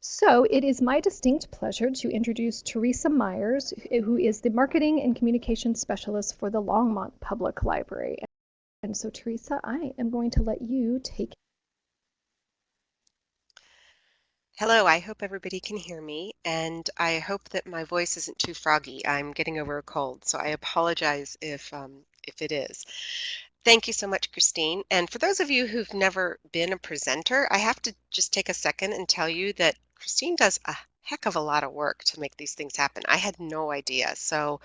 So it is my distinct pleasure to introduce Teresa Myers, who is the Marketing and Communications Specialist for the Longmont Public Library. And so, Teresa, I am going to let you take. Hello, I hope everybody can hear me, and I hope that my voice isn't too froggy. I'm getting over a cold, so I apologize if it is. Thank you so much, Christine. And for those of you who've never been a presenter, I have to just take a second and tell you that Christine does a heck of a lot of work to make these things happen. I had no idea. So,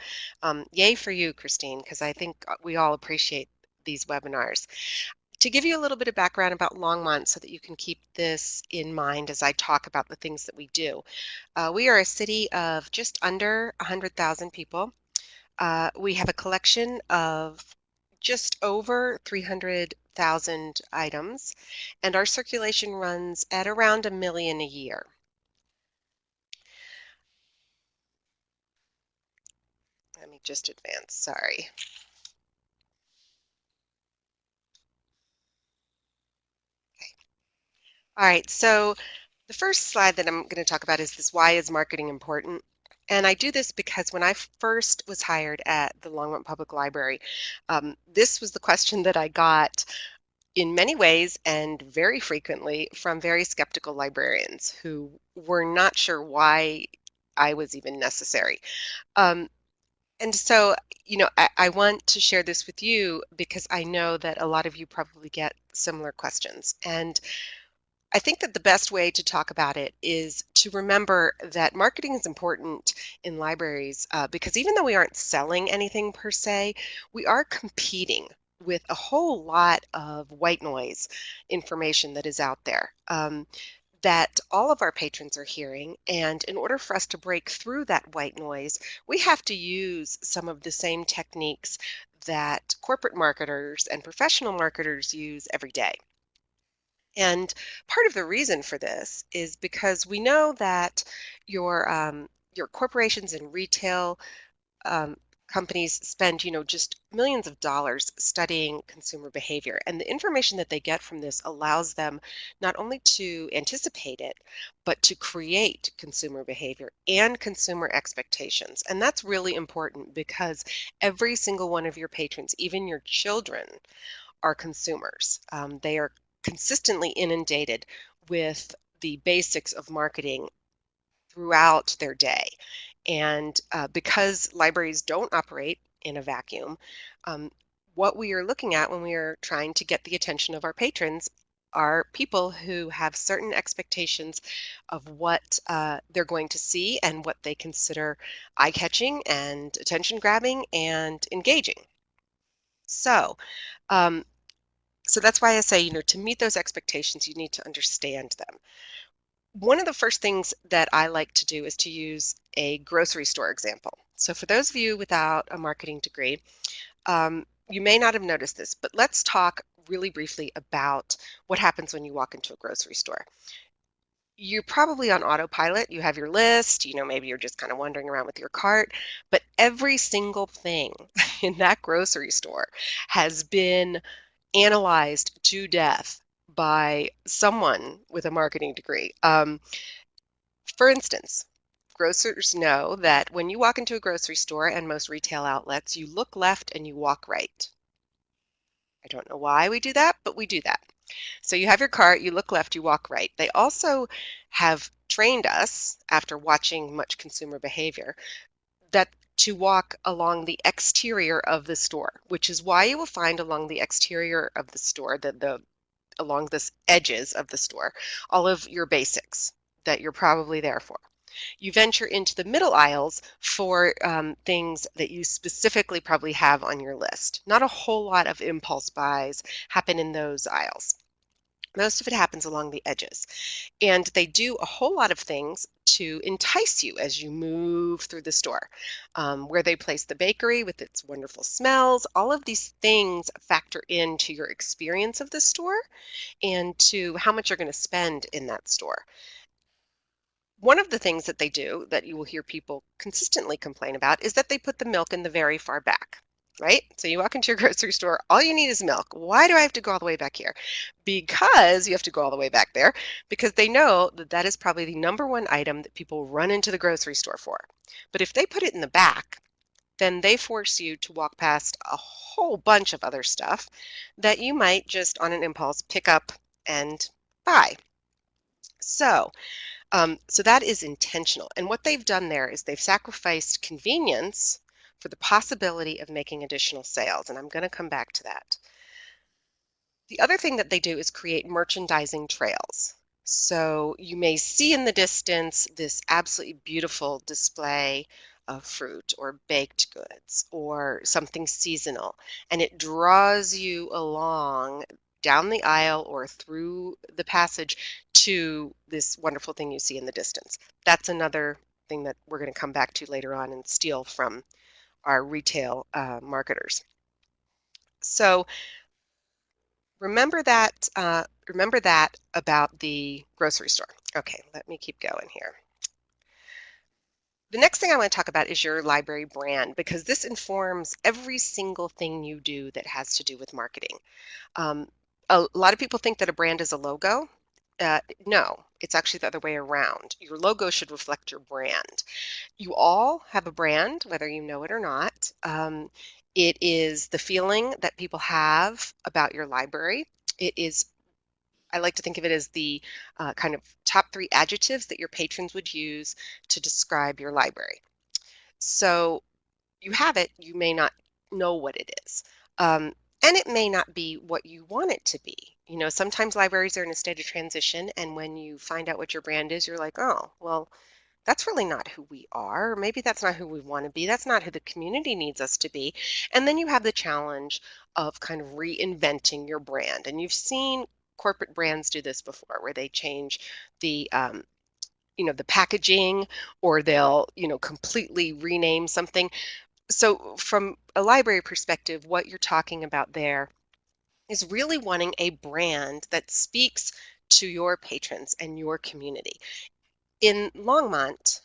yay for you, Christine, because I think we all appreciate these webinars. To give you a little bit of background about Longmont so that you can keep this in mind as I talk about the things that we do. We are a city of just under 100,000 people. We have a collection of just over 300,000 items, and our circulation runs at around 1 million a year. Let me just advance, sorry. All right, so the first slide that I'm going to talk about is this: why is marketing important? And I do this because when I first was hired at the Longmont Public Library, this was the question that I got in many ways and very frequently from very skeptical librarians who were not sure why I was even necessary. Um, and so, I want to share this with you because I know that a lot of you probably get similar questions. And I think that the best way to talk about it is to remember that marketing is important in libraries because even though we aren't selling anything per se, we are competing with a whole lot of white noise information that is out there that all of our patrons are hearing. And in order for us to break through that white noise, we have to use some of the same techniques that corporate marketers and professional marketers use every day. And part of the reason for this is because we know that your corporations and retail um, companies spend, just millions of dollars studying consumer behavior. And the information that they get from this allows them not only to anticipate it, but to create consumer behavior and consumer expectations. And that's really important because every single one of your patrons, even your children, are consumers. They are consistently inundated with the basics of marketing throughout their day. And because libraries don't operate in a vacuum, um, what we are looking at when we are trying to get the attention of our patrons are people who have certain expectations of what they're going to see and what they consider eye-catching and attention-grabbing and engaging. So, um, so that's why I say, to meet those expectations, you need to understand them. One of the first things that I like to do is to use a grocery store example. So for those of you without a marketing degree, you may not have noticed this, but let's talk really briefly about what happens when you walk into a grocery store. You're probably on autopilot. You have your list, maybe you're just kind of wandering around with your cart, but every single thing in that grocery store has been analyzed to death by someone with a marketing degree. For instance, grocers know that when you walk into a grocery store and most retail outlets, you look left and you walk right. I don't know why we do that, but we do that. So you have your cart, you look left, you walk right. They also have trained us, after watching much consumer behavior, that to walk along the exterior of the store, which is why you will find along the exterior of the store, along the edges of the store, all of your basics that you're probably there for. You venture into the middle aisles for things that you specifically probably have on your list. Not a whole lot of impulse buys happen in those aisles. Most of it happens along the edges. And they do a whole lot of things to entice you as you move through the store. Where they place the bakery with its wonderful smells, all of these things factor into your experience of the store and to how much you're going to spend in that store. One of the things that they do that you will hear people consistently complain about is that they put the milk in the very far back. right? So you walk into your grocery store, all you need is milk. Why do I have to go all the way back here? Because you have to go all the way back there because they know that that is probably the number one item that people run into the grocery store for. But if they put it in the back, then they force you to walk past a whole bunch of other stuff that you might just on an impulse pick up and buy. So, so that is intentional. And what they've done there is they've sacrificed convenience for the possibility of making additional sales. And I'm going to come back to that. The other thing that they do is create merchandising trails. So you may see in the distance this absolutely beautiful display of fruit or baked goods or something seasonal, and it draws you along down the aisle or through the passage to this wonderful thing you see in the distance. That's another thing that we're going to come back to later on and steal from our retail marketers. So remember that about the grocery store. Okay, let me keep going here. The next thing I want to talk about is your library brand because this informs every single thing you do that has to do with marketing. Um, a lot of people think that a brand is a logo. No, it's actually the other way around. Your logo should reflect your brand. You all have a brand, whether you know it or not. It is the feeling that people have about your library. It is I like to think of it as the kind of top 3 adjectives that your patrons would use to describe your library. So you have it, you may not know what it is. And it may not be what you want it to be. You know, sometimes libraries are in a state of transition, and when you find out what your brand is, you're like, oh, well, that's really not who we are. Or maybe that's not who we want to be. That's not who the community needs us to be. And then you have the challenge of kind of reinventing your brand. And you've seen corporate brands do this before, where they change the the packaging, or they'll completely rename something. So from a library perspective, what you're talking about there is really wanting a brand that speaks to your patrons and your community. In Longmont,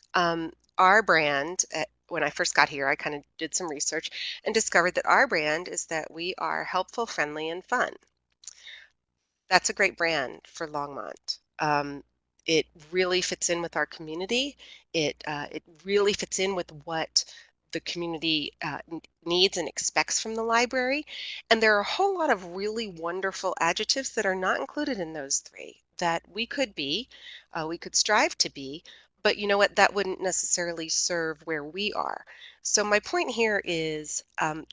our brand, when I first got here, I kind of did some research and discovered that our brand is that we are helpful, friendly, and fun. That's a great brand for Longmont. It really fits in with our community. It really fits in with what the community needs and expects from the library. And there are a whole lot of really wonderful adjectives that are not included in those 3 that we could strive to be, but you know what? That wouldn't necessarily serve where we are. So my point here is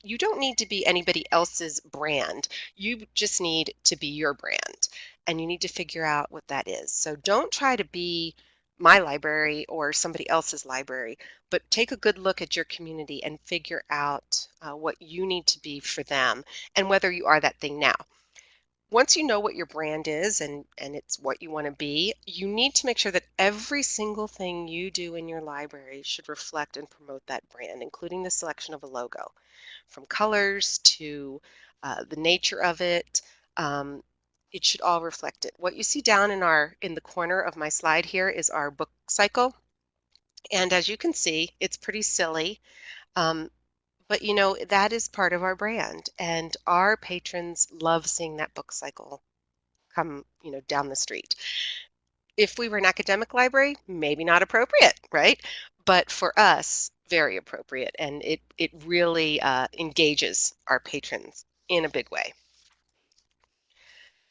you don't need to be anybody else's brand. You just need to be your brand, and you need to figure out what that is. So don't try to be my library or somebody else's library, but take a good look at your community and figure out what you need to be for them and whether you are that thing now. Once you know what your brand is and it's what you want to be, you need to make sure that every single thing you do in your library should reflect and promote that brand, including the selection of a logo, from colors to the nature of it. It should all reflect it. What you see down in the corner of my slide here is our book cycle. And as you can see, it's pretty silly. But that is part of our brand, and our patrons love seeing that book cycle come, down the street. If we were an academic library, maybe not appropriate, right? But for us, very appropriate, and it really engages our patrons in a big way.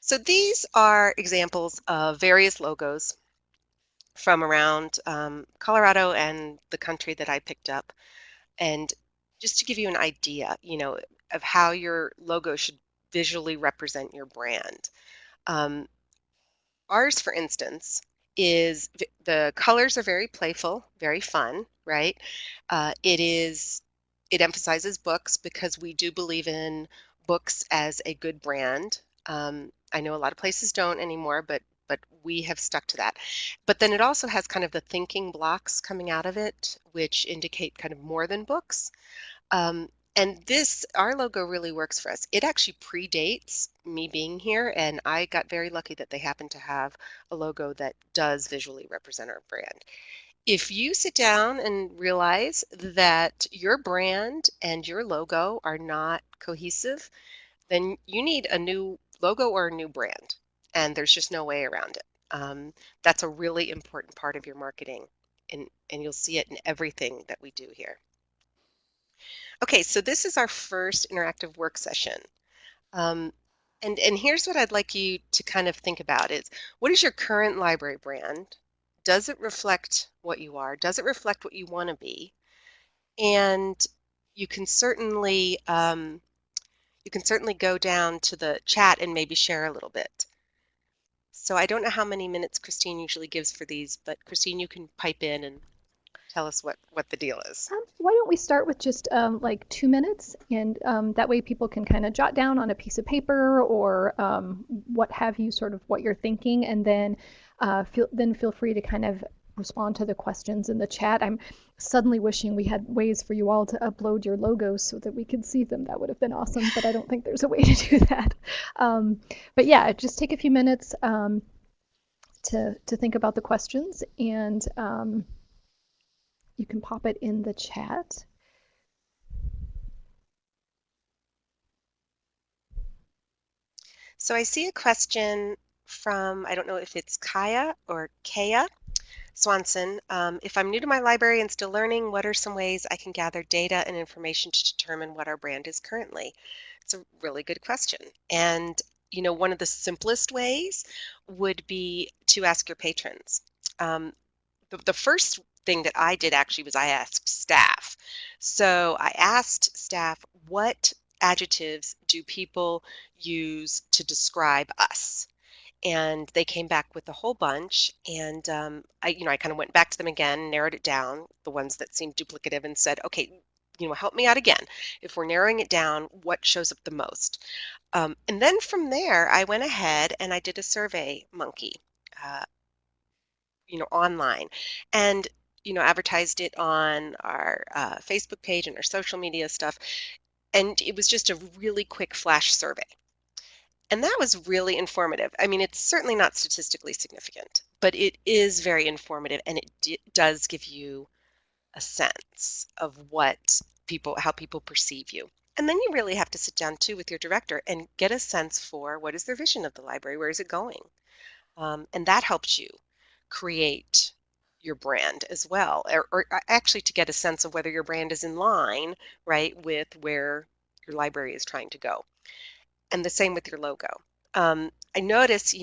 So these are examples of various logos from around Colorado and the country that I picked up. And just to give you an idea, of how your logo should visually represent your brand. Ours, for instance, is the colors are very playful, very fun, right? It emphasizes books because we do believe in books as a good brand. I know a lot of places don't anymore, but we have stuck to that. But then it also has kind of the thinking blocks coming out of it, which indicate kind of more than books. And our logo really works for us. It actually predates me being here, and I got very lucky that they happen to have a logo that does visually represent our brand. If you sit down and realize that your brand and your logo are not cohesive, then you need a new logo or a new brand, and there's just no way around it. That's a really important part of your marketing, and you'll see it in everything that we do here. Okay, so this is our first interactive work session. Um, and here's what I'd like you to kind of think about is, what is your current library brand? Does it reflect what you are? Does it reflect what you want to be? And you can certainly go down to the chat and maybe share a little bit. So I don't know how many minutes Christine usually gives for these, but Christine, you can pipe in and tell us what the deal is. Why don't we start with just like 2 minutes, and that way people can kind of jot down on a piece of paper or what have you, sort of what you're thinking, and then feel free to kind of respond to the questions in the chat. I'm suddenly wishing we had ways for you all to upload your logos so that we could see them. That would have been awesome, but I don't think there's a way to do that. But yeah, just take a few minutes to think about the questions, and you can pop it in the chat. So I see a question from, I don't know if it's Kaya or Kaya Swanson. If I'm new to my library and still learning, what are some ways I can gather data and information to determine what our brand is currently? It's a really good question. And one of the simplest ways would be to ask your patrons. The first thing that I did actually was I asked staff. So I asked staff, what adjectives do people use to describe us? And they came back with a whole bunch, and I kind of went back to them again, narrowed it down, the ones that seemed duplicative, and said, okay, help me out again. If we're narrowing it down, what shows up the most? And then from there, I went ahead and I did a Survey Monkey, uh, online, and advertised it on our Facebook page and our social media stuff, and it was just a really quick flash survey. And that was really informative. I mean, it's certainly not statistically significant, but it is very informative, and it does give you a sense of how people perceive you. And then you really have to sit down too with your director and get a sense for what is their vision of the library, where is it going? And that helps you create your brand as well, or actually to get a sense of whether your brand is in line, right, with where your library is trying to go. And the same with your logo. I notice,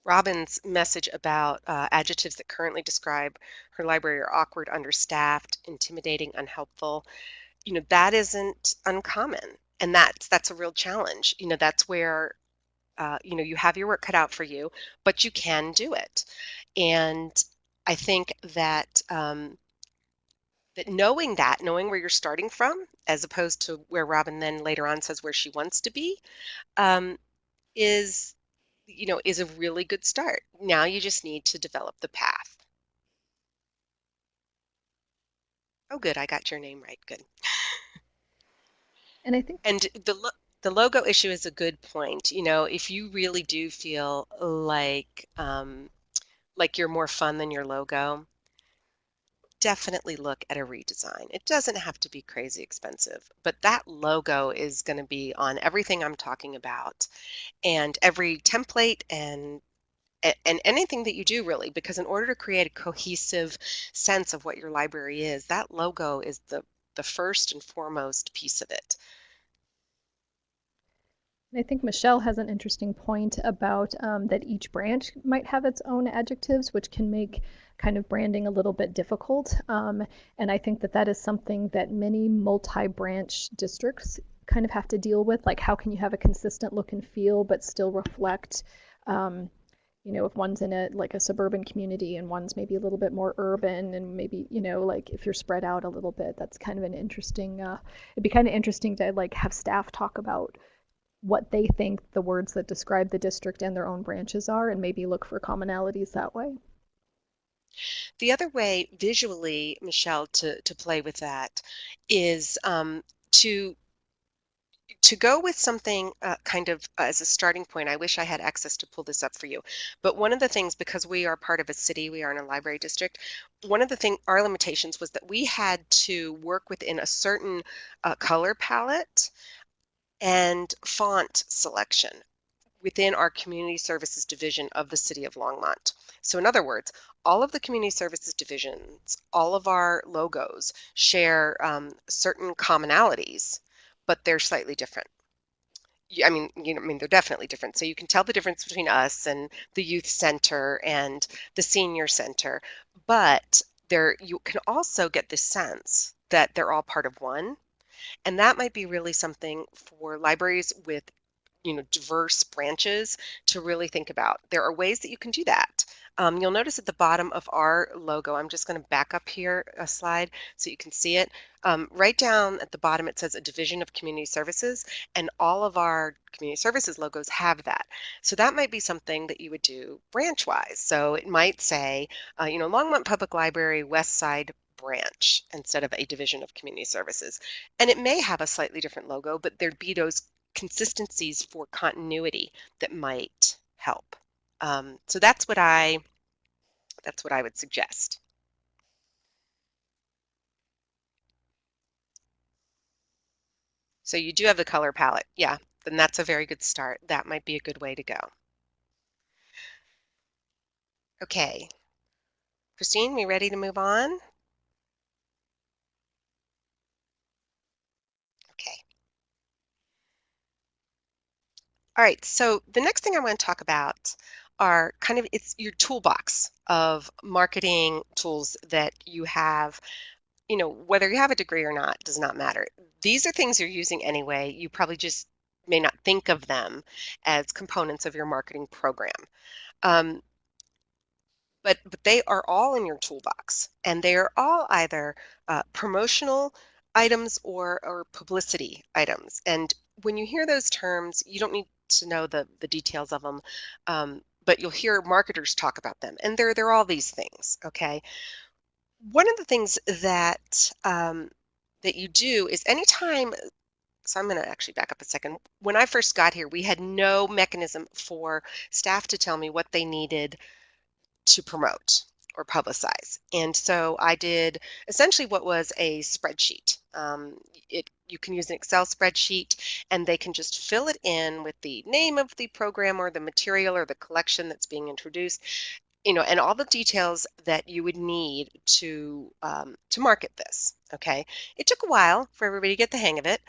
Robin's message about adjectives that currently describe her library are awkward, understaffed, intimidating, unhelpful. That isn't uncommon, and that's a real challenge. That's where you have your work cut out for you, but you can do it. And I think that knowing where you're starting from, as opposed to where Robin then later on says where she wants to be, um, is is a really good start. Now you just need to develop the path. Oh, good, I got your name right. Good. And I think And the logo issue is a good point. If you really do feel like you're more fun than your logo, definitely look at a redesign. It doesn't have to be crazy expensive, but that logo is going to be on everything I'm talking about, and every template and anything that you do, really, because in order to create a cohesive sense of what your library is, that logo is the first and foremost piece of it. I think Michelle has an interesting point about that each branch might have its own adjectives, which can make kind of branding a little bit difficult. And I think that that is something that many multi-branch districts kind of have to deal with. Like, how can you have a consistent look and feel, but still reflect, if one's in a suburban community and one's maybe a little bit more urban, and maybe, like if you're spread out a little bit, that's kind of an interesting, it'd be kind of interesting to like have staff talk about what they think the words that describe the district and their own branches are, and maybe look for commonalities that way. The other way visually, Michelle, to play with that is to to go with something kind of as a starting point, I wish I had access to pull this up for you. But one of the things, because we are part of a city, we are in a library district, one of the thing, our limitations was that we had to work within a certain color palette and font selection within our community services division of the city of Longmont. So in other words, all of the community services divisions, all of our logos share certain commonalities, but they're slightly different. I mean, they're definitely different. So you can tell the difference between us and the youth center and the senior center, but there you can also get the sense that they're all part of one, and that might be really something for libraries with diverse branches to really think about. There are ways that you can do that. You'll notice at the bottom of our logo, I'm just going to back up here a slide so you can see it. Right down at the bottom, it says a division of community services, and all of our community services logos have that. So that might be something that you would do branch-wise. So it might say, Longmont Public Library West Side branch instead of a division of community services. And it may have a slightly different logo, but there'd be those consistencies for continuity that might help. So that's what I would suggest. So you do have the color palette. Yeah, then that's a very good start. That might be a good way to go. Okay. Christine, we ready to move on? Okay. All right, so the next thing I want to talk about are it's your toolbox of marketing tools that you have. Whether you have a degree or not does not matter. These are things you're using anyway. You probably just may not think of them as components of your marketing program. Um, but they are all in your toolbox, and they are all either promotional items or publicity items. And when you hear those terms, you don't need to know the details of them, but you'll hear marketers talk about them, and they're all these things. Okay. One of the things that that you do is anytime, so I'm going to actually back up a second. When I first got here, we had no mechanism for staff to tell me what they needed to promote or publicize. And so I did essentially what was a spreadsheet. You can use an Excel spreadsheet, and they can just fill it in with the name of the program or the material or the collection that's being introduced, and all the details that you would need to market this. Okay, it took a while for everybody to get the hang of it,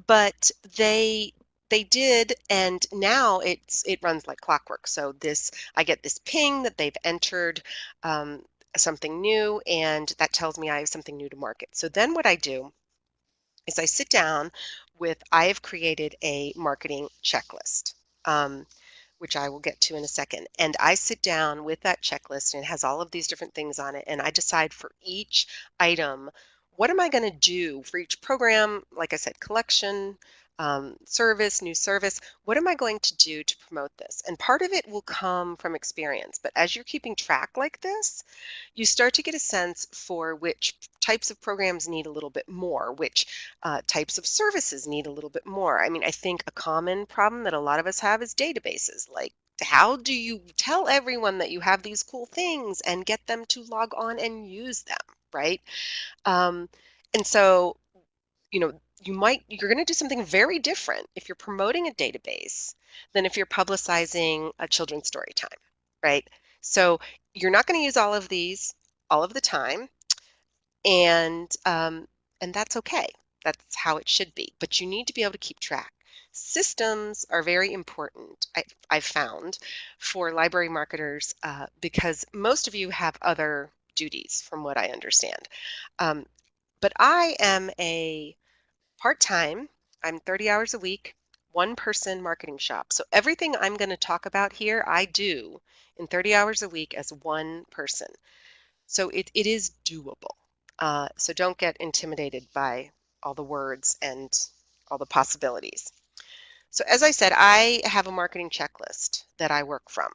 but they did, and now it runs like clockwork. So I get this ping that they've entered something new, and that tells me I have something new to market. So then what I do is I sit down I have created a marketing checklist. Which I will get to in a second. And I sit down with that checklist, and it has all of these different things on it. And I decide for each item, what am I going to do for each program? Like I said, collection, service, new service. What am I going to do to promote this? And part of it will come from experience. But as you're keeping track like this, you start to get a sense for which types of programs need a little bit more, which types of services need a little bit more. I mean, I think a common problem that a lot of us have is databases. Like, how do you tell everyone that you have these cool things and get them to log on and use them, right? Um, and so, you're going to do something very different if you're promoting a database than if you're publicizing a children's story time, right? So you're not going to use all of these all of the time, and that's okay. That's how it should be. But you need to be able to keep track. Systems are very important, I've found, for library marketers because most of you have other duties, from what I understand. But I am a part-time, I'm 30 hours a week, one-person marketing shop. So everything I'm going to talk about here, I do in 30 hours a week as one person. So it is doable. So don't get intimidated by all the words and all the possibilities. So as I said, I have a marketing checklist that I work from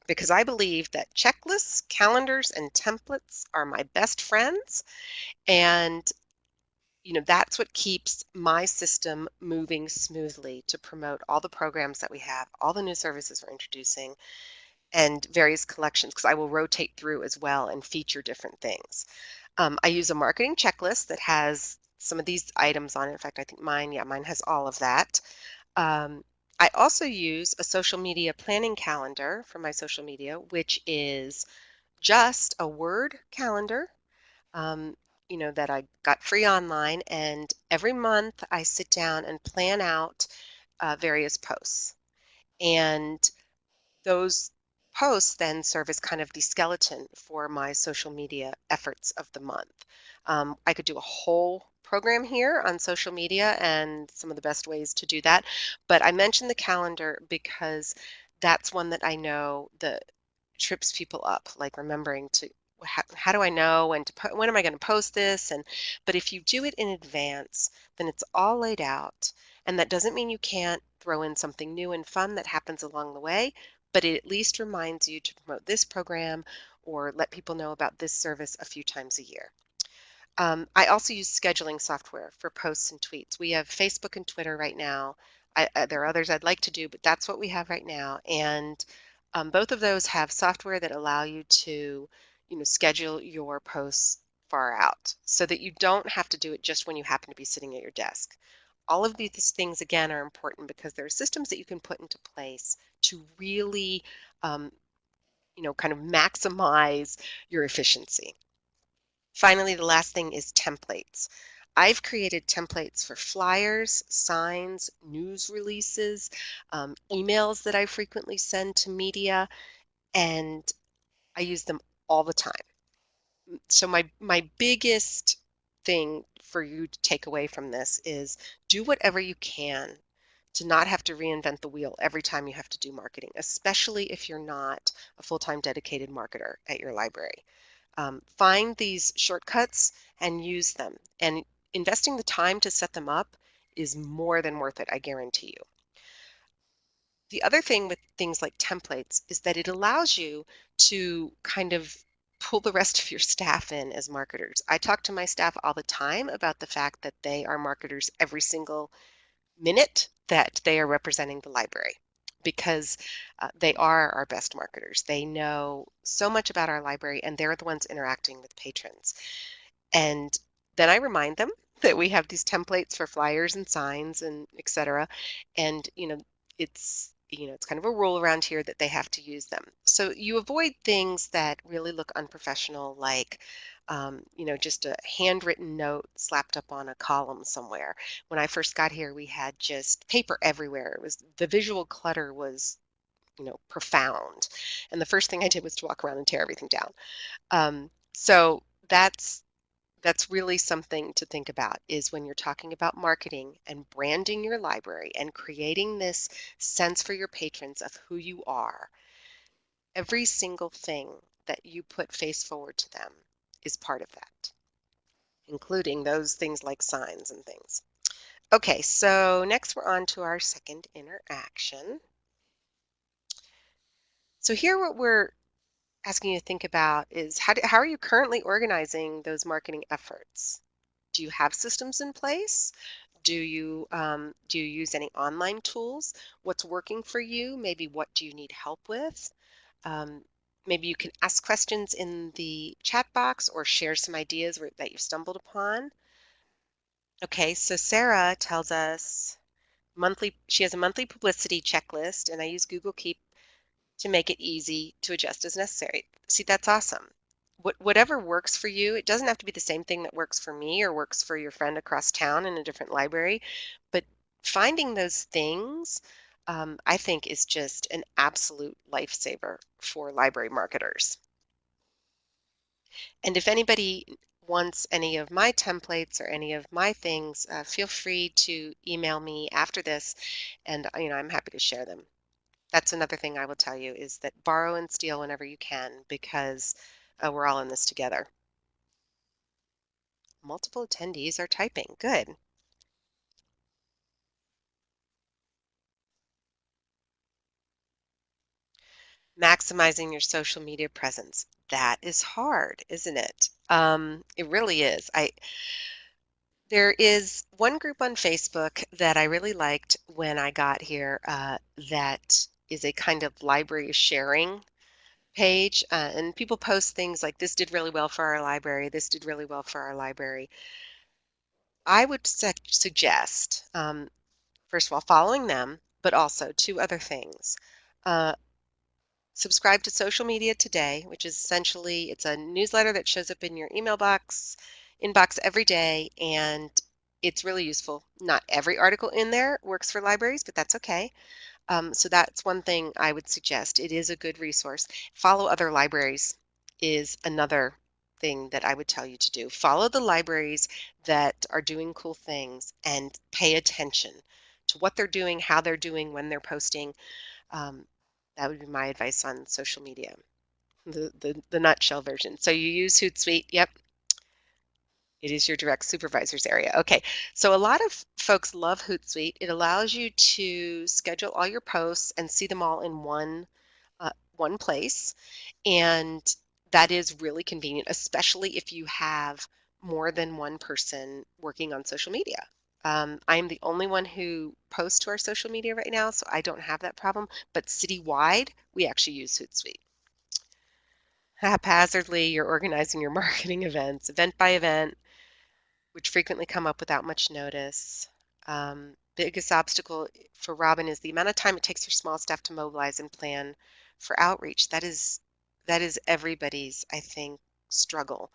because I believe that checklists, calendars, and templates are my best friends. And that's what keeps my system moving smoothly to promote all the programs that we have, all the new services we're introducing, and various collections, because I will rotate through as well and feature different things. I use a marketing checklist that has some of these items on it. In fact, I think mine has all of that. Um, I also use a social media planning calendar for my social media, which is just a Word calendar, um, that I got free online. And every month I sit down and plan out various posts. And those posts then serve as kind of the skeleton for my social media efforts of the month. I could do a whole program here on social media and some of the best ways to do that, but I mentioned the calendar because that's one that I know that trips people up, like remembering to how do I know when am I going to post this? But if you do it in advance, then it's all laid out, and that doesn't mean you can't throw in something new and fun that happens along the way, but it at least reminds you to promote this program or let people know about this service a few times a year. I also use scheduling software for posts and tweets. We have Facebook and Twitter right now. There are others I'd like to do, but that's what we have right now. And both of those have software that allow you to, schedule your posts far out so that you don't have to do it just when you happen to be sitting at your desk. All of these things, again, are important because there are systems that you can put into place to really, um, kind of maximize your efficiency. Finally, the last thing is templates. I've created templates for flyers, signs, news releases, emails that I frequently send to media, and I use them all the time. So my biggest thing for you to take away from this is do whatever you can to not have to reinvent the wheel every time you have to do marketing, especially if you're not a full-time dedicated marketer at your library. Find these shortcuts and use them. And investing the time to set them up is more than worth it, I guarantee you. The other thing with things like templates is that it allows you to kind of pull the rest of your staff in as marketers. I talk to my staff all the time about the fact that they are marketers every single minute that they are representing the library because they are our best marketers. They know so much about our library and they're the ones interacting with patrons. And then I remind them that we have these templates for flyers and signs and etc. And it's kind of a rule around here that they have to use them. So you avoid things that really look unprofessional, like just a handwritten note slapped up on a column somewhere. When I first got here, we had just paper everywhere. The visual clutter was, profound. And the first thing I did was to walk around and tear everything down. So that's really something to think about is when you're talking about marketing and branding your library and creating this sense for your patrons of who you are. Every single thing that you put face forward to them is part of that, including those things like signs and things. Okay, so next we're on to our second interaction. So here what we're asking you to think about is how are you currently organizing those marketing efforts? Do you have systems in place? Do you use any online tools? What's working for you? Maybe what do you need help with? Um, Maybe you can ask questions in the chat box or share some ideas that you've stumbled upon. Okay, so Sarah tells us she has a monthly publicity checklist, and I use Google Keep to make it easy to adjust as necessary. See, that's awesome. Whatever works for you, it doesn't have to be the same thing that works for me or works for your friend across town in a different library, but finding those things, I think, is just an absolute lifesaver for library marketers. And if anybody wants any of my templates or any of my things, feel free to email me after this, and I'm happy to share them. That's another thing I will tell you is that borrow and steal whenever you can because we're all in this together. Multiple attendees are typing. Good. Maximizing your social media presence. That is hard, isn't it? It really is. There is one group on Facebook that I really liked when I got here that is a kind of library sharing page, and people post things like, this did really well for our library, this did really well for our library. I would suggest, first of all, following them, but also two other things. Uh, Subscribe to Social Media Today, which is essentially, it's a newsletter that shows up in your inbox every day, and it's really useful. Not every article in there works for libraries, but that's okay. So that's one thing I would suggest. It is a good resource. Follow other libraries is another thing that I would tell you to do. Follow the libraries that are doing cool things and pay attention to what they're doing, how they're doing, when they're posting. Um, that would be my advice on social media, the nutshell version. So you use Hootsuite. Yep, it is your direct supervisor's area. Okay, so a lot of folks love Hootsuite. It allows you to schedule all your posts and see them all in one place, and that is really convenient, especially if you have more than one person working on social media. I'm the only one who posts to our social media right now, so I don't have that problem. But citywide, we actually use Hootsuite. Haphazardly, you're organizing your marketing events, event by event, which frequently come up without much notice. Biggest obstacle for Robin is the amount of time it takes for small staff to mobilize and plan for outreach. That is everybody's, I think, struggle.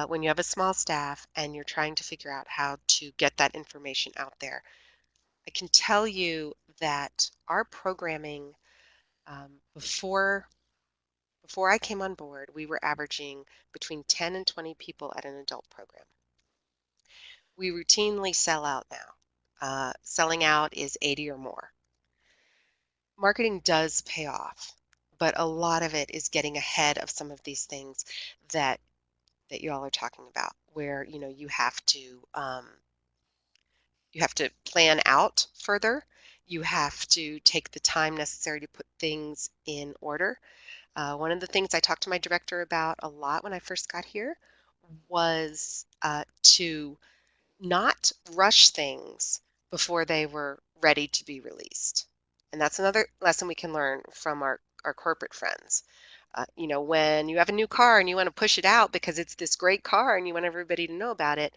When you have a small staff and you're trying to figure out how to get that information out there. I can tell you that our programming, before I came on board, we were averaging between 10 and 20 people at an adult program. We routinely sell out now. Selling out is 80 or more. Marketing does pay off, but a lot of it is getting ahead of some of these things that you all are talking about, where you have to plan out further. You have to take the time necessary to put things in order. One of the things I talked to my director about a lot when I first got here was to not rush things before they were ready to be released. And that's another lesson we can learn from our corporate friends. When you have a new car and you want to push it out because it's this great car and you want everybody to know about it,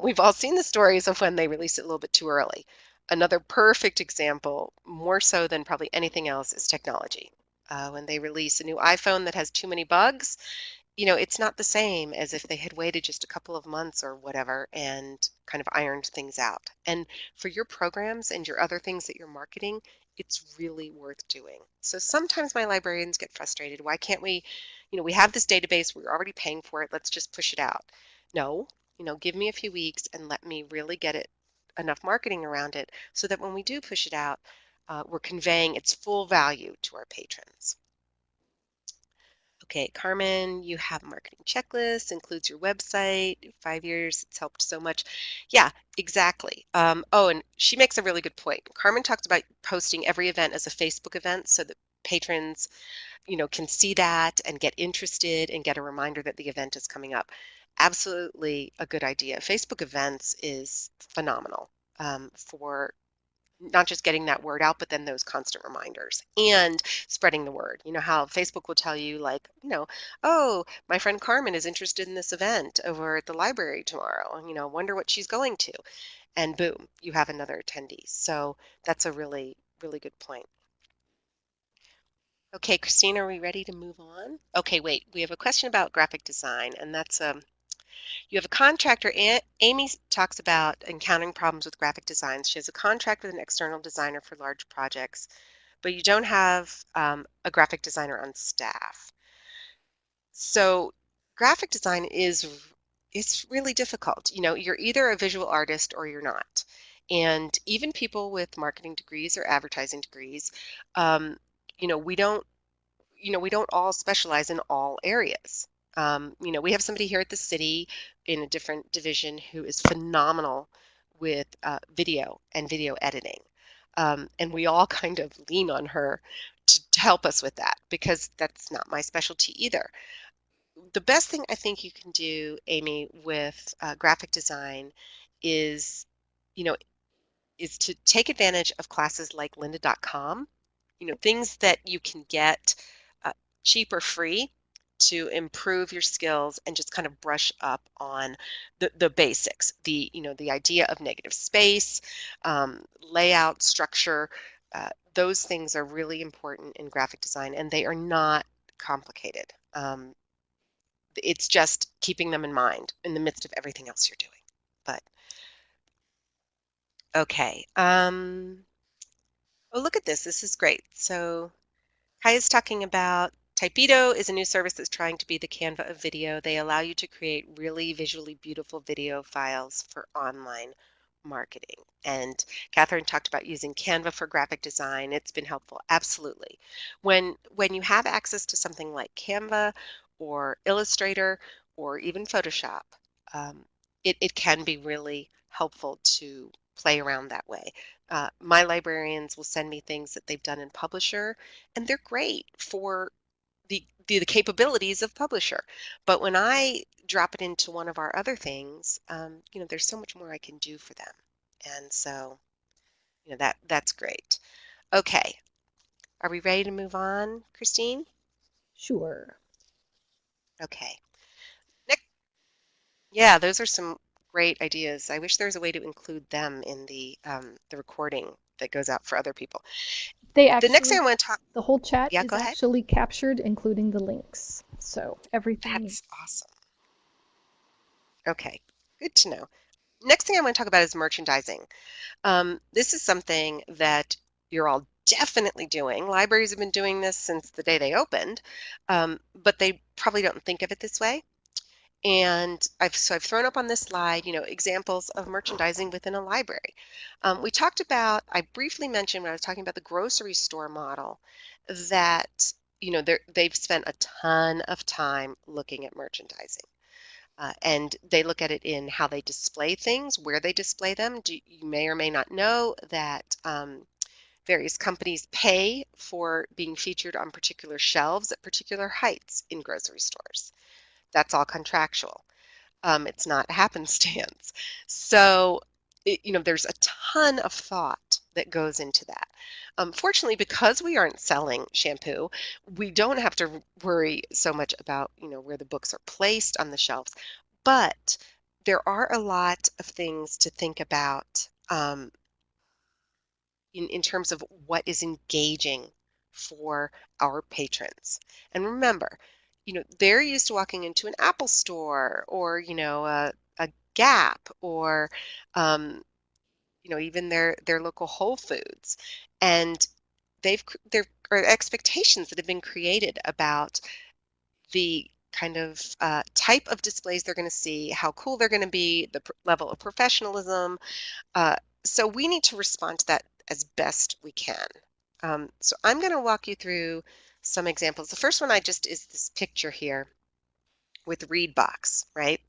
we've all seen the stories of when they release it a little bit too early. Another perfect example, more so than probably anything else, is technology. When they release a new iPhone that has too many bugs, it's not the same as if they had waited just a couple of months or whatever and kind of ironed things out. And for your programs and your other things that you're marketing, it's really worth doing. So sometimes my librarians get frustrated. Why can't we have this database, we're already paying for it, let's just push it out. No, give me a few weeks and let me really get it enough marketing around it so that when we do push it out, we're conveying its full value to our patrons. Okay, Carmen, you have a marketing checklist, includes your website, 5 years, it's helped so much. Yeah, exactly. Oh, and she makes a really good point. Carmen talks about posting every event as a Facebook event so that patrons, can see that and get interested and get a reminder that the event is coming up. Absolutely a good idea. Facebook events is phenomenal for not just getting that word out, but then those constant reminders and spreading the word. You know how Facebook will tell you, like, oh, my friend Carmen is interested in this event over at the library tomorrow. Wonder what she's going to. And boom, you have another attendee. So that's a really, really good point. Okay, Christine, are we ready to move on? Okay, wait, we have a question about graphic design, and that's you have a contractor. Amy talks about encountering problems with graphic designs. She has a contract with an external designer for large projects, but you don't have a graphic designer on staff. So graphic design it's really difficult. You're either a visual artist or you're not. And even people with marketing degrees or advertising degrees, um, you know, we don't we don't all specialize in all areas. We have somebody here at the city in a different division who is phenomenal with video and video editing. And we all kind of lean on her to help us with that because that's not my specialty either. The best thing I think you can do, Amy, with graphic design is, you know, is to take advantage of classes like lynda.com, things that you can get uh, cheap or free to improve your skills and just kind of brush up on the basics, the idea of negative space, layout, structure. Those things are really important in graphic design, and they are not complicated. It's just keeping them in mind in the midst of everything else you're doing. But okay. Oh, look at this. This is great. So Kai is talking about Typedo is a new service that's trying to be the Canva of video. They allow you to create really visually beautiful video files for online marketing. And Catherine talked about using Canva for graphic design. It's been helpful. Absolutely. When you have access to something like Canva or Illustrator or even Photoshop, um, it can be really helpful to play around that way. My librarians will send me things that they've done in Publisher, and they're great for the capabilities of Publisher. But when I drop it into one of our other things, there's so much more I can do for them. And so, that's great. Okay, are we ready to move on, Christine? Sure. Okay. Next, yeah, those are some great ideas. I wish there was a way to include them in the recording that goes out for other people. They The next thing actually, I want to talk, the whole chat yeah, is go ahead. actually captured, including the links. So everything. That's awesome. Okay, good to know. Next thing I want to talk about is merchandising. This is something that you're all definitely doing. Libraries have been doing this since the day they opened, but they probably don't think of it this way. And I've thrown up on this slide, examples of merchandising within a library. I briefly mentioned when I was talking about the grocery store model that, they've spent a ton of time looking at merchandising. And they look at it in how they display things, where they display them. You may or may not know that various companies pay for being featured on particular shelves at particular heights in grocery stores. That's all contractual. It's not happenstance. So, there's a ton of thought that goes into that. Fortunately, because we aren't selling shampoo, we don't have to worry so much about, where the books are placed on the shelves. But there are a lot of things to think about in terms of what is engaging for our patrons. And remember, they're used to walking into an Apple store or, a Gap or, um, even their local Whole Foods. And there are expectations that have been created about the kind of type of displays they're going to see, how cool they're going to be, the level of professionalism. Uh, so we need to respond to that as best we can. So I'm going to walk you through some examples. The first one is this picture here with Readbox, right?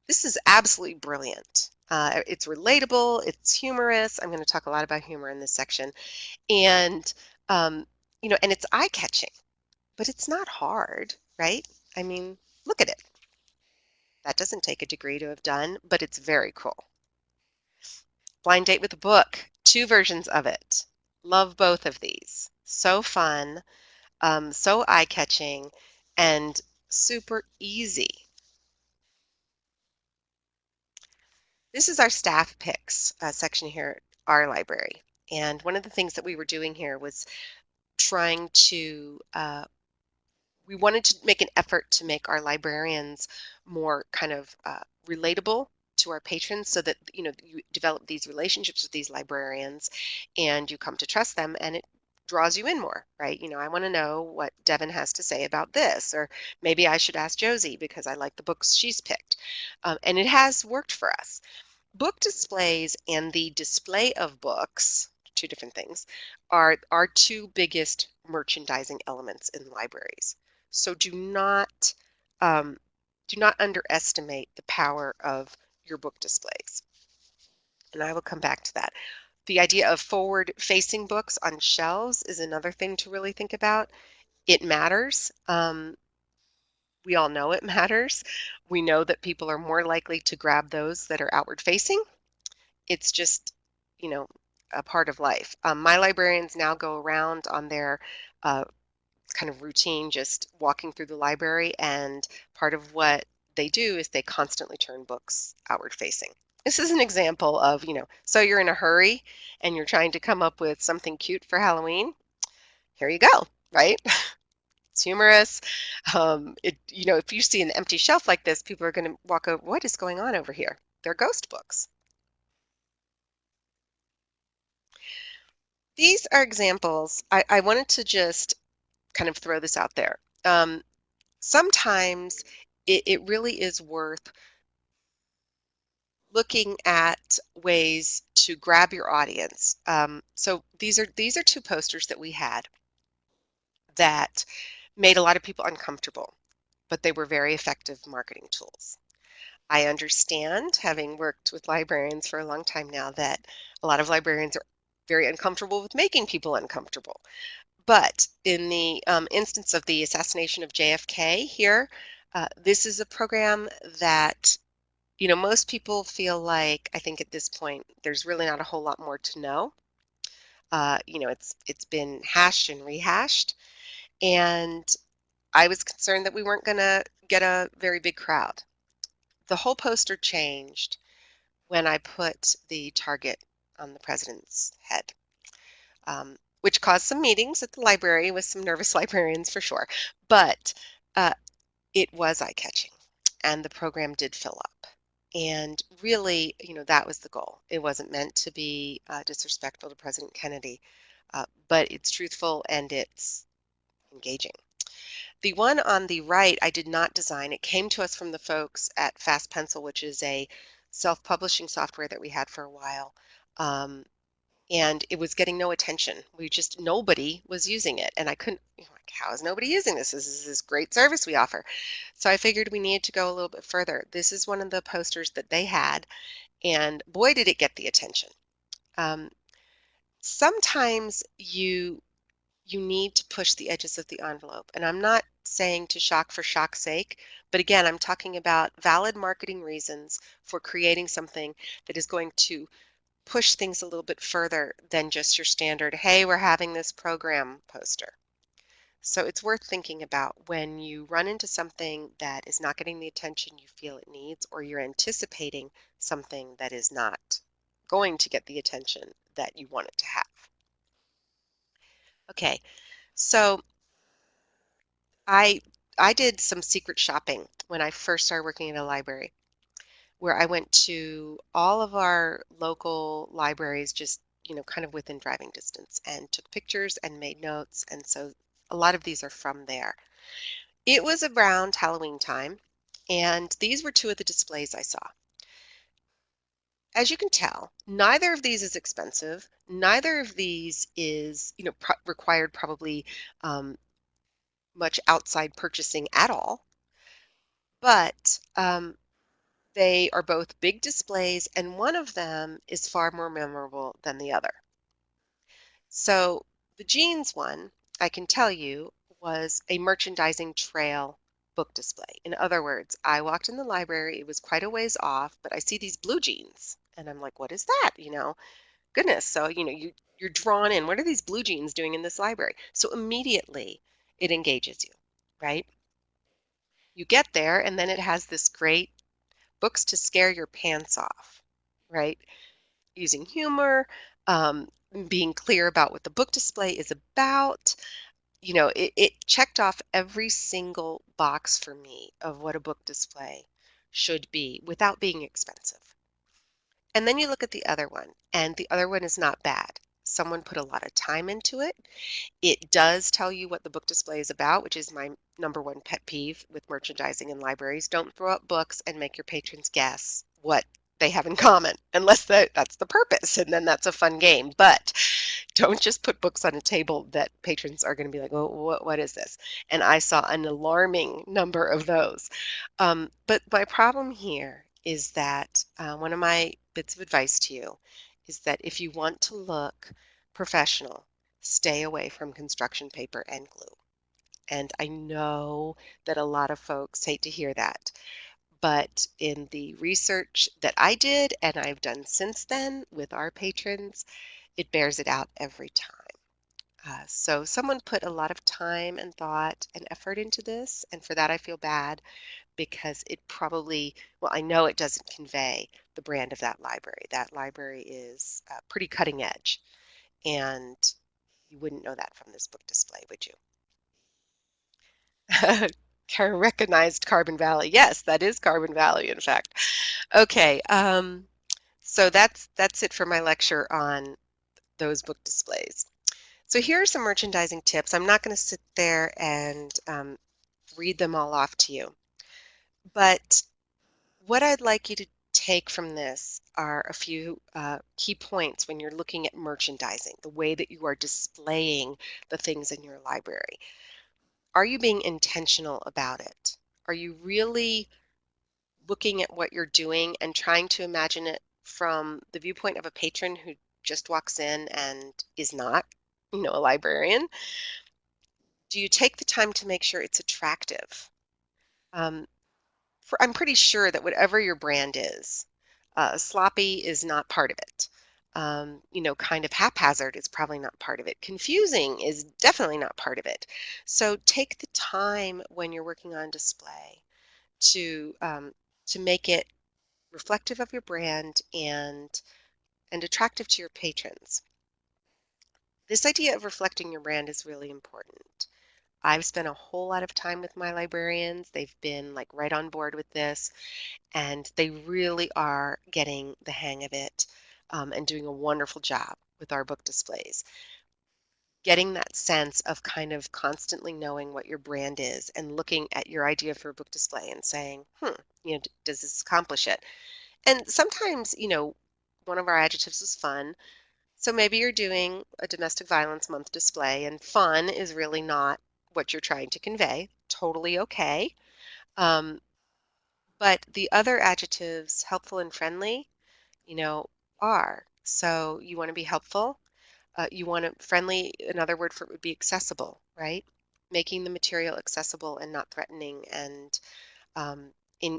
This is absolutely brilliant. It's relatable, it's humorous. I'm going to talk a lot about humor in this section. And, and it's eye-catching, but it's not hard, right? I mean, look at it. That doesn't take a degree to have done, but it's very cool. Blind Date with a Book, 2 versions of it. Love both of these. So fun, so eye-catching, and super easy. This is our staff picks section here at our library. And one of the things that we were doing here was trying to, we wanted to make an effort to make our librarians more kind of relatable to our patrons so that, you develop these relationships with these librarians and you come to trust them and it draws you in more, right? I want to know what Devin has to say about this, or maybe I should ask Josie because I like the books she's picked. And it has worked for us. Book displays and the display of books, 2 different things, are our 2 biggest merchandising elements in libraries. So do not underestimate the power of your book displays. And I will come back to that. The idea of forward-facing books on shelves is another thing to really think about. It matters. We all know it matters. We know that people are more likely to grab those that are outward facing it's just, a part of life. My librarians now go around on their uh, kind of routine, just walking through the library, and part of what they do is they constantly turn books outward facing. This is an example of, so you're in a hurry and you're trying to come up with something cute for Halloween. Here you go, right? It's humorous. If you see an empty shelf like this, people are going to walk over, what is going on over here? They're ghost books. These are examples. I wanted to just kind of throw this out there. Sometimes it really is worth looking at ways to grab your audience. So these are two posters that we had that made a lot of people uncomfortable, but they were very effective marketing tools. I understand, having worked with librarians for a long time now, that a lot of librarians are very uncomfortable with making people uncomfortable. But in the instance of the assassination of JFK here, this is a program that, most people feel like, I think at this point, there's really not a whole lot more to know. It's been hashed and rehashed, and I was concerned that we weren't going to get a very big crowd. The whole poster changed when I put the target on the president's head, which caused some meetings at the library with some nervous librarians for sure. But uh, it was eye-catching, and the program did fill up. And really, that was the goal. It wasn't meant to be disrespectful to President Kennedy, but it's truthful and it's engaging. The one on the right, I did not design. It came to us from the folks at Fast Pencil, which is a self-publishing software that we had for a while. And it was getting no attention. Nobody was using it. And I couldn't, like, how is nobody using this? This is this great service we offer. So I figured we needed to go a little bit further. This is one of the posters that they had, and boy, did it get the attention. Sometimes you need to push the edges of the envelope. And I'm not saying to shock for shock's sake, but again, I'm talking about valid marketing reasons for creating something that is going to push things a little bit further than just your standard, hey, we're having this program poster. So it's worth thinking about when you run into something that is not getting the attention you feel it needs, or you're anticipating something that is not going to get the attention that you want it to have. Okay, so I I did some secret shopping when I first started working at a library, where I went to all of our local libraries, just, kind of within driving distance, and took pictures and made notes. And so a lot of these are from there. It was around Halloween time, and these were two of the displays I saw. As you can tell, neither of these is expensive. Neither of these is, required probably much outside purchasing at all. But they are both big displays, and one of them is far more memorable than the other. So the jeans one, I can tell you, was a merchandising trail book display. In other words, I walked in the library, it was quite a ways off, but I see these blue jeans, and I'm like, what is that? Goodness. So, you're drawn in. What are these blue jeans doing in this library? So immediately it engages you, right? You get there, and then it has this great books to scare your pants off, right? Using humor, um, being clear about what the book display is about. It checked off every single box for me of what a book display should be without being expensive. And then you look at the other one, and the other one is not bad. Someone put a lot of time into it. It does tell you what the book display is about, which is my number one pet peeve with merchandising in libraries. Don't throw up books and make your patrons guess what they have in common, unless that's the purpose, and then that's a fun game. But don't just put books on a table that patrons are going to be like, oh, what is this? And I saw an alarming number of those. But my problem here is that one of my bits of advice to you is that if you want to look professional, stay away from construction paper and glue. And I know that a lot of folks hate to hear that, But in the research that I did and I've done since then with our patrons, it bears it out every time. So someone put a lot of time and thought and effort into this, and for that I feel bad because it probably, well, I know it doesn't convey the brand of that library. That library is pretty cutting edge, and you wouldn't know that from this book display, would you? Karen recognized Carbon Valley. Yes, that is Carbon Valley, in fact. Okay, so that's it for my lecture on those book displays. So here are some merchandising tips. I'm not going to sit there and read them all off to you, but what I'd like you to take from this are a few key points when you're looking at merchandising, the way that you are displaying the things in your library. Are you being intentional about it? Are you really looking at what you're doing and trying to imagine it from the viewpoint of a patron who just walks in and is not, a librarian? Do you take the time to make sure it's attractive? Um, I'm pretty sure that whatever your brand is, sloppy is not part of it. Kind of haphazard is probably not part of it. Confusing is definitely not part of it. So take the time when you're working on display to make it reflective of your brand and attractive to your patrons. This idea of reflecting your brand is really important. I've spent a whole lot of time with my librarians. They've been like right on board with this, and they really are getting the hang of it and doing a wonderful job with our book displays. Getting that sense of kind of constantly knowing what your brand is and looking at your idea for a book display and saying, does this accomplish it? And sometimes, one of our adjectives is fun. So maybe you're doing a domestic violence month display and fun is really not what you're trying to convey. Totally okay. Um, but the other adjectives, helpful and friendly, you know, are. So you want to be helpful. You want to friendly, another word for it would be accessible, right? Making the material accessible and not threatening and um, in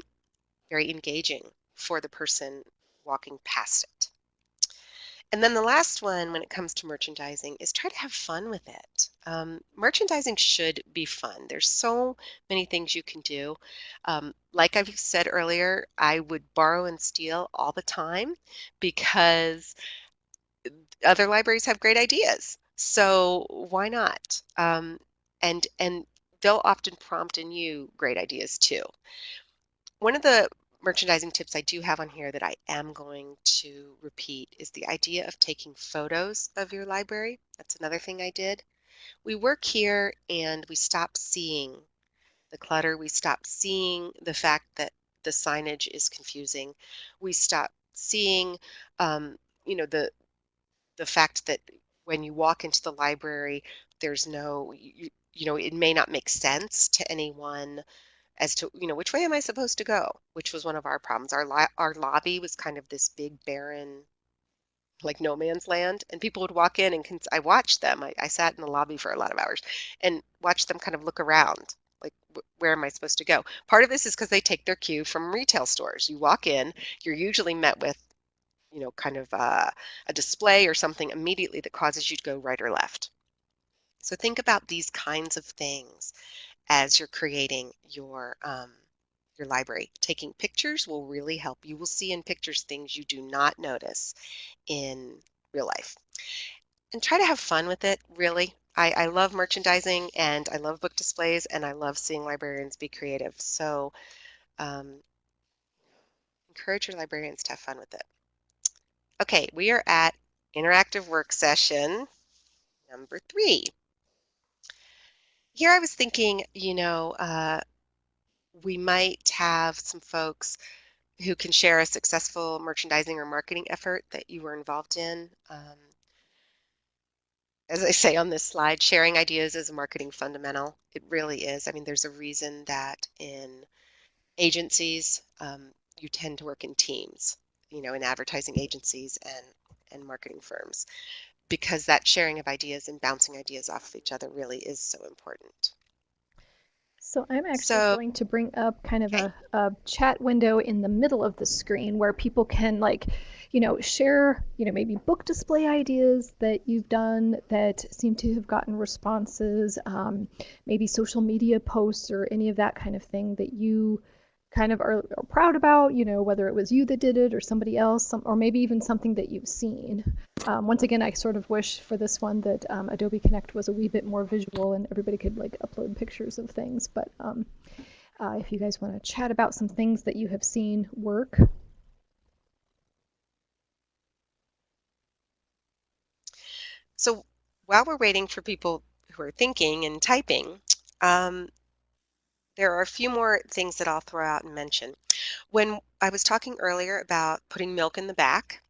very engaging for the person walking past it. And then the last one, when it comes to merchandising, is try to have fun with it. Merchandising should be fun. There's so many things you can do. Like I've said earlier, I would borrow and steal all the time because other libraries have great ideas. So why not? And they'll often prompt in you great ideas too. One of the merchandising tips I do have on here that I am going to repeat is the idea of taking photos of your library. That's another thing I did. We work here and we stop seeing the clutter. We stop seeing the fact that the signage is confusing. We stop seeing, um, the fact that when you walk into the library, there's no, it may not make sense to anyone as to which way am I supposed to go, which was one of our problems. Our lobby was kind of this big barren like no man's land, and people would walk in and I watched them. I sat in the lobby for a lot of hours and watched them kind of look around like where am I supposed to go. Part of this is because they take their cue from retail stores. You walk in, you're usually met with kind of a display or something immediately that causes you to go right or left. So think about these kinds of things as you're creating your library. Taking pictures will really help. You will see in pictures things you do not notice in real life. And try to have fun with it, really. I love merchandising and I love book displays and I love seeing librarians be creative. So um, encourage your librarians to have fun with it. Okay, we are at interactive work session number 3. Here I was thinking, we might have some folks who can share a successful merchandising or marketing effort that you were involved in. As I say on this slide, sharing ideas is a marketing fundamental. It really is. I mean, there's a reason that in agencies, you tend to work in teams, in advertising agencies and marketing firms, because that sharing of ideas and bouncing ideas off of each other really is so important. So I'm actually So, going to bring up kind of okay. a chat window in the middle of the screen where people can like, share, maybe book display ideas that you've done that seem to have gotten responses, maybe social media posts or any of that kind of thing that you kind of are proud about, whether it was you that did it or somebody else, or maybe even something that you've seen. Once again, I sort of wish for this one that Adobe Connect was a wee bit more visual and everybody could like upload pictures of things. But if you guys want to chat about some things that you have seen work. So while we're waiting for people who are thinking and typing, um, there are a few more things that I'll throw out and mention. When I was talking earlier about putting milk in the back,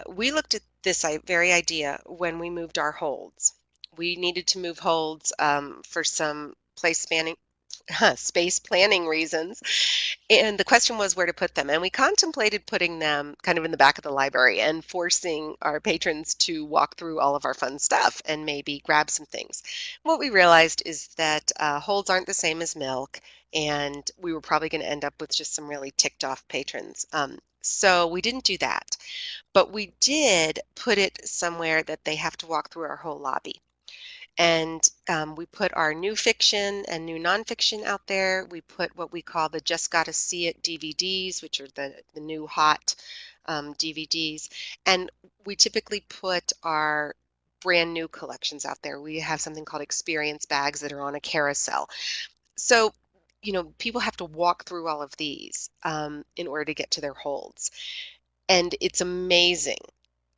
we looked at this very idea when we moved our holds. We needed to move holds for some place spanning space planning reasons. And the question was where to put them. And we contemplated putting them kind of in the back of the library and forcing our patrons to walk through all of our fun stuff and maybe grab some things. What we realized is that holds aren't the same as milk, and we were probably going to end up with just some really ticked off patrons. So we didn't do that, but we did put it somewhere that they have to walk through our whole lobby. And we put our new fiction and new nonfiction out there. We put what we call the Just Gotta See It DVDs, which are the new hot DVDs. And we typically put our brand new collections out there. We have something called experience bags that are on a carousel. So, people have to walk through all of these in order to get to their holds. And it's amazing.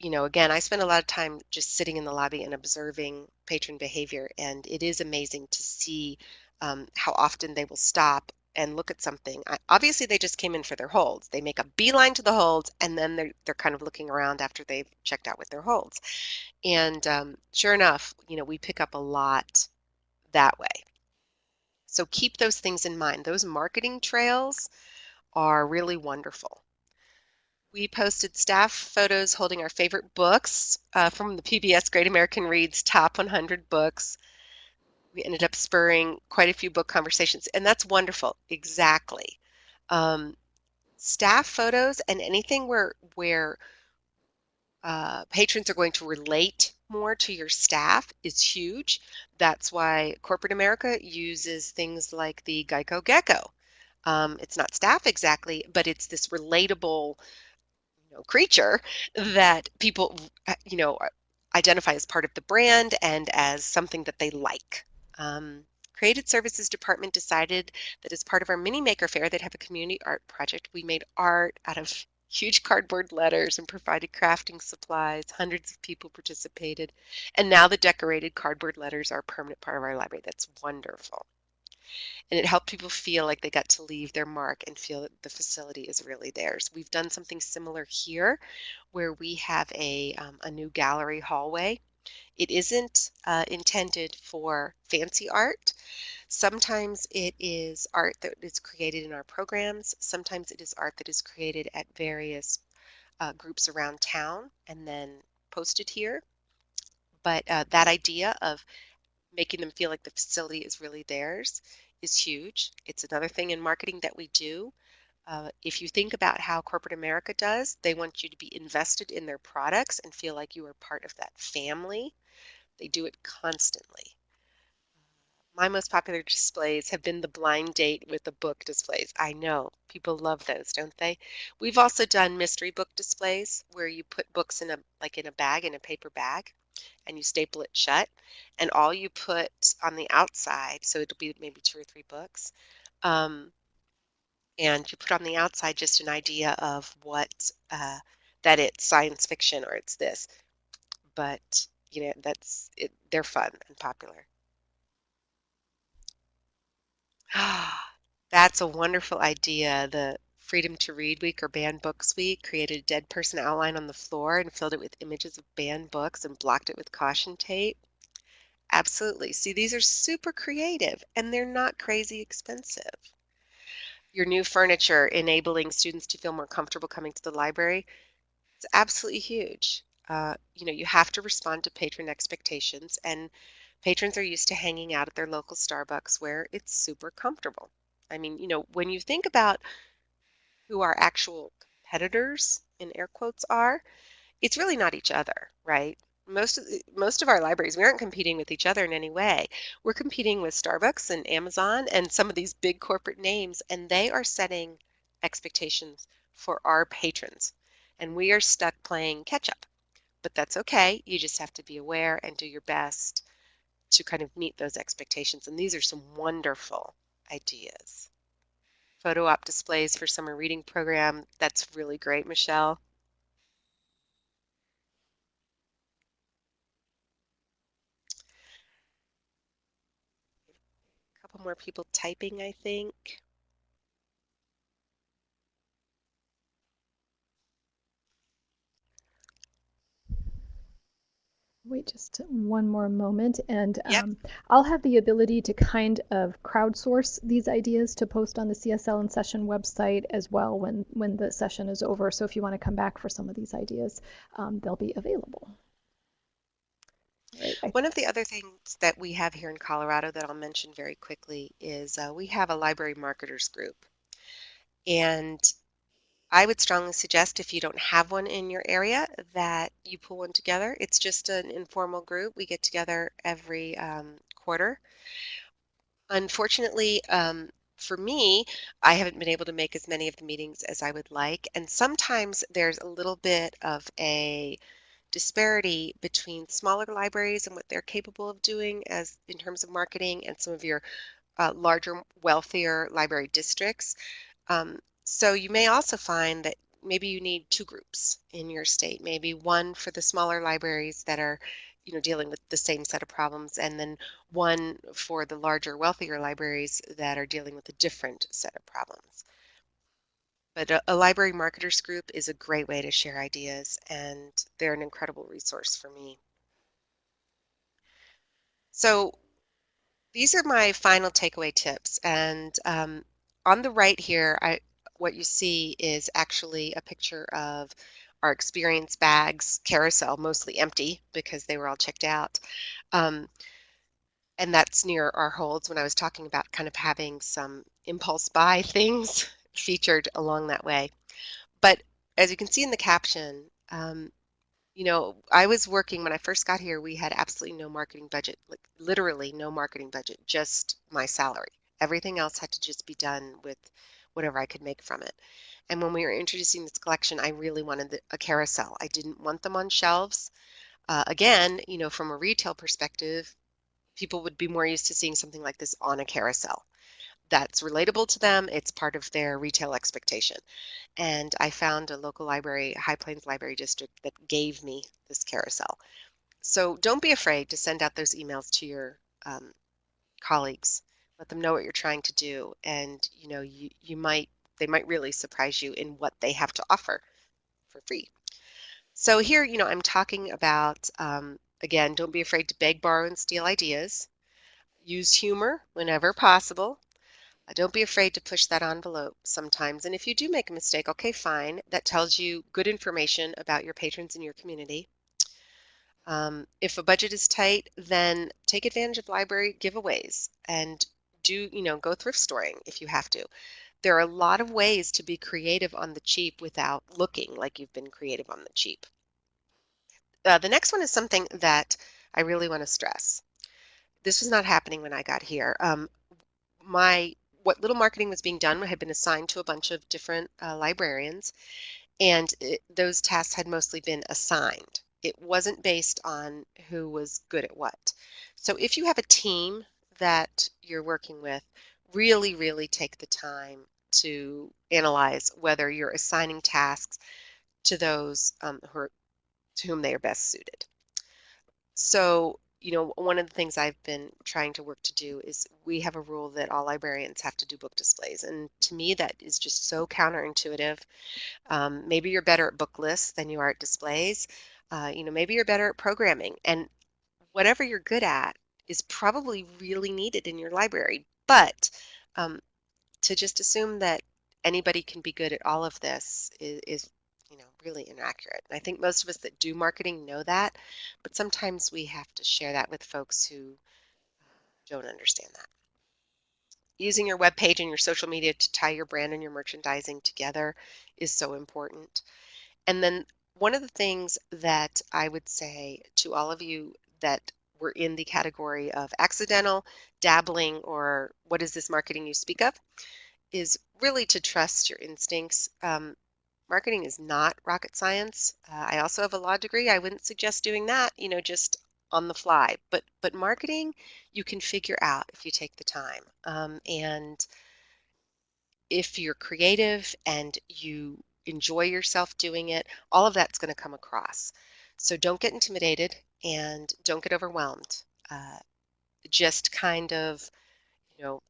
Again, I spend a lot of time just sitting in the lobby and observing patron behavior, and it is amazing to see how often they will stop and look at something. Obviously, they just came in for their holds. They make a beeline to the holds, and then they're kind of looking around after they've checked out with their holds. And sure enough, we pick up a lot that way. So keep those things in mind. Those marketing trails are really wonderful. We posted staff photos holding our favorite books from the PBS Great American Reads Top 100 Books. We ended up spurring quite a few book conversations, and that's wonderful. Exactly. Um, Staff photos and anything where patrons are going to relate more to your staff is huge. That's why corporate America uses things like the Geico Gecko. It's not staff exactly, but it's this relatable creature that people identify as part of the brand and as something that they like. Creative Services Department decided that as part of our mini maker fair, they'd have a community art project. We made art out of huge cardboard letters and provided crafting supplies. Hundreds of people participated, and now the decorated cardboard letters are a permanent part of our library. That's wonderful. And it helped people feel like they got to leave their mark and feel that the facility is really theirs. We've done something similar here where we have a new gallery hallway. It isn't intended for fancy art. Sometimes it is art that is created in our programs. Sometimes it is art that is created at various groups around town and then posted here. But that idea of making them feel like the facility is really theirs is huge. It's another thing in marketing that we do. If you think about how corporate America does, they want you to be invested in their products and feel like you are part of that family. They do it constantly. My most popular displays have been the blind date with the book displays. I know people love those, don't they? We've also done mystery book displays where you put books in a bag, in a paper bag, and you staple it shut, and all you put on the outside, so it'll be maybe 2 or 3 books, um, and you put on the outside just an idea of what that it's science fiction or it's this, but that's it. They're fun and popular. That's a wonderful idea. The Freedom to Read Week or Banned Books Week created a dead person outline on the floor and filled it with images of banned books and blocked it with caution tape. Absolutely. See, these are super creative and they're not crazy expensive. Your new furniture enabling students to feel more comfortable coming to the library, it's absolutely huge. You have to respond to patron expectations, and Patrons are used to hanging out at their local Starbucks where it's super comfortable. I mean, when you think about who our actual competitors, in air quotes, are, it's really not each other, right? Most of our libraries, we aren't competing with each other in any way. We're competing with Starbucks and Amazon and some of these big corporate names, and they are setting expectations for our patrons. And we are stuck playing catch up. But that's okay. You just have to be aware and do your best to kind of meet those expectations. And these are some wonderful ideas. Photo op displays for summer reading program. That's really great, Michelle. A couple more people typing, I think. Wait just one more moment, and Yep. I'll have the ability to kind of crowdsource these ideas to post on the CSL In Session website as well when the session is over. So if you want to come back for some of these ideas, they'll be available. Right. One of the other things that we have here in Colorado that I'll mention very quickly is we have a library marketers group. And I would strongly suggest if you don't have one in your area that you pull one together. It's just an informal group. We get together every quarter. Unfortunately, for me, I haven't been able to make as many of the meetings as I would like. And sometimes there's a little bit of a disparity between smaller libraries and what they're capable of doing as in terms of marketing and some of your larger, wealthier library districts. So you may also find that maybe you need two groups in your state, maybe one for the smaller libraries that are, dealing with the same set of problems, and then one for the larger, wealthier libraries that are dealing with a different set of problems. But a library marketers group is a great way to share ideas, and they're an incredible resource for me. So these are my final takeaway tips, and on the right here, what you see is actually a picture of our experience bags carousel, mostly empty because they were all checked out. Um, and that's near our holds when I was talking about kind of having some impulse buy things featured along that way. But as you can see in the caption, I was working when I first got here, we had absolutely no marketing budget, like literally no marketing budget, just my salary. Everything else had to just be done with whatever I could make from it. And when we were introducing this collection, I really wanted a carousel. I didn't want them on shelves. Again, from a retail perspective, people would be more used to seeing something like this on a carousel. That's relatable to them. It's part of their retail expectation. And I found a local library, High Plains Library District, that gave me this carousel. So don't be afraid to send out those emails to your colleagues. Let them know what you're trying to do, and they might really surprise you in what they have to offer for free. So here, I'm talking about again, don't be afraid to beg, borrow, and steal ideas. Use humor whenever possible. Don't be afraid to push that envelope sometimes. And if you do make a mistake, okay, fine. That tells you good information about your patrons and your community. If a budget is tight, then take advantage of library giveaways and go thrift storing if you have to. There are a lot of ways to be creative on the cheap without looking like you've been creative on the cheap. The next one is something that I really want to stress. This was not happening when I got here. What little marketing was being done had been assigned to a bunch of different librarians, and those tasks had mostly been assigned. It wasn't based on who was good at what. So if you have a team that you're working with, really, really take the time to analyze whether you're assigning tasks to those to whom they are best suited. So, one of the things I've been trying to work to do is we have a rule that all librarians have to do book displays. And to me, that is just so counterintuitive. Maybe you're better at book lists than you are at displays. Maybe you're better at programming. And whatever you're good at is probably really needed in your library. But to just assume that anybody can be good at all of this is really inaccurate. And I think most of us that do marketing know that, but sometimes we have to share that with folks who don't understand that. Using your web page and your social media to tie your brand and your merchandising together is so important. And then one of the things that I would say to all of you that were in the category of accidental, dabbling, or what is this marketing you speak of, is really to trust your instincts. Marketing is not rocket science. I also have a law degree. I wouldn't suggest doing that, just on the fly. But marketing, you can figure out if you take the time. And if you're creative and you enjoy yourself doing it, all of that's going to come across. So don't get intimidated and don't get overwhelmed. Uh, just kind of, you know,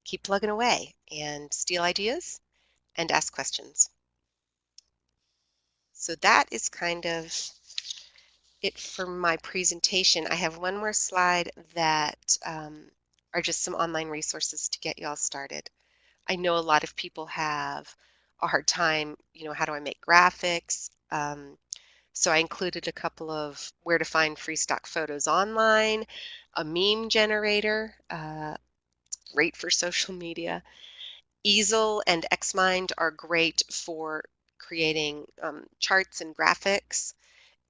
keep plugging away and steal ideas and ask questions. So that is kind of it for my presentation. I have one more slide that are just some online resources to get you all started. I know a lot of people have a hard time, how do I make graphics? So I included a couple of where to find free stock photos online, a meme generator, great for social media. Easel and Xmind are great for creating charts and graphics.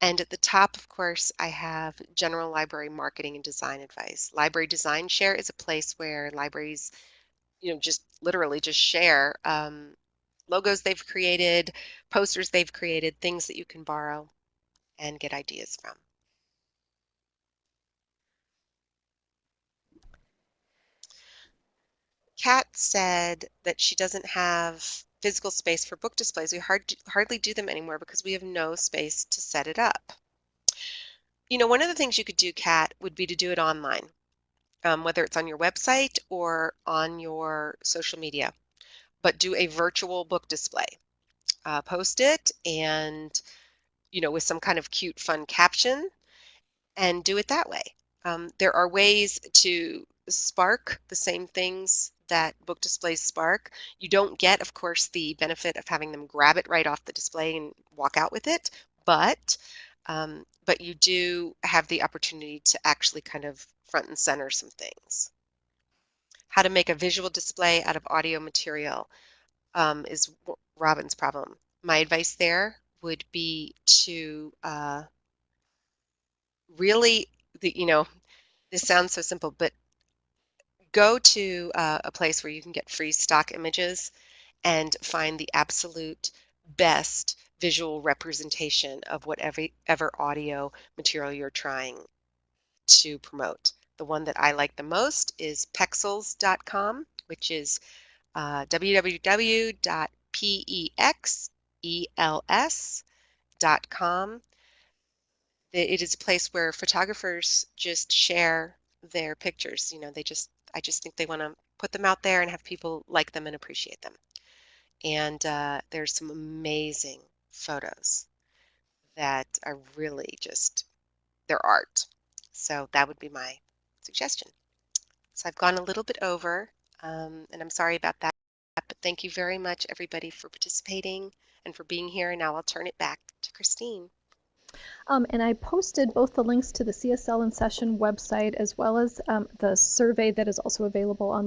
And at the top, of course, I have general library marketing and design advice. Library Design Share is a place where libraries, just literally just share logos they've created, posters they've created, things that you can borrow and get ideas from. Kat said that she doesn't have physical space for book displays. We hardly do them anymore because we have no space to set it up. One of the things you could do, Kat, would be to do it online, whether it's on your website or on your social media, but do a virtual book display. Post it and, with some kind of cute, fun caption and do it that way. There are ways to spark the same things that book displays spark. You don't get, of course, the benefit of having them grab it right off the display and walk out with it, but you do have the opportunity to actually kind of front and center some things. How to make a visual display out of audio material is Robin's problem. My advice there would be to really, this sounds so simple, but go to a place where you can get free stock images and find the absolute best visual representation of whatever audio material you're trying to promote. The one that I like the most is pexels.com, which is www.pexels.com. It is a place where photographers just share their pictures. I just think they want to put them out there and have people like them and appreciate them. And there's some amazing photos that are really just their art. So that would be my suggestion. So I've gone a little bit over, and I'm sorry about that, but thank you very much, everybody, for participating and for being here. And now I'll turn it back to Christine. And I posted both the links to the CSL In Session website as well as the survey that is also available on